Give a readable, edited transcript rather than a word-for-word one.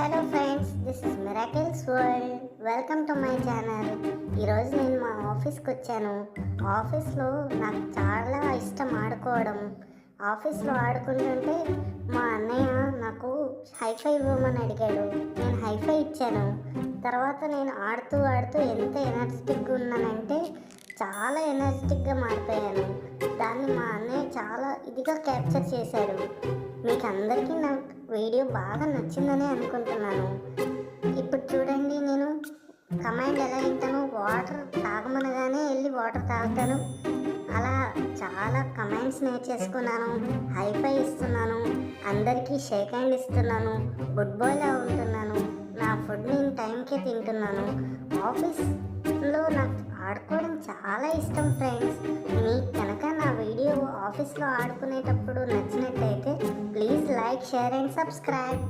Hello friends, this is miracles world. Welcome to my channel. ఈరోజు నేను మా ఆఫీస్కి వచ్చాను. ఆఫీస్లో నాకు చాలా ఇష్టం ఆడుకోవడం. ఆఫీస్లో ఆడుకుంటుంటే మా అన్నయ్య నాకు హైఫై ఇవ్వమని అడిగాడు. నేను హైఫై ఇచ్చాను. తర్వాత నేను ఆడుతూ ఆడుతూ ఎంత ఎనర్జెటిక్గా ఉన్నానంటే చాలా ఎనర్జెటిక్గా మారిపోయాను. దాన్ని మా అన్నయ్య చాలా ఇదిగా క్యాప్చర్ చేశాడు. మీకు అందరికీ నా వీడియో బాగా నచ్చిందని అనుకుంటున్నాను. ఇప్పుడు చూడండి, నేను కమాండ్ ఎలా వింటాను, వాటర్ తాగమనగానే వెళ్ళి వాటర్ తాగుతాను. అలా చాలా కమాండ్స్ నేర్చేసుకున్నాను. హైఫై ఇస్తున్నాను, అందరికీ షేక్ హ్యాండ్ ఇస్తున్నాను, గుడ్ బాయ్లా ఉంటున్నాను. నా ఫుడ్ నేను టైంకే తింటున్నాను. ఆఫీస్లో నాకు ఆడుకోవడం చాలా ఇష్టం ఫ్రెండ్స్. మీకు కనుక నా వీడియో ఆఫీస్లో ఆడుకునేటప్పుడు నచ్చినట్లయితే please like, share and subscribe.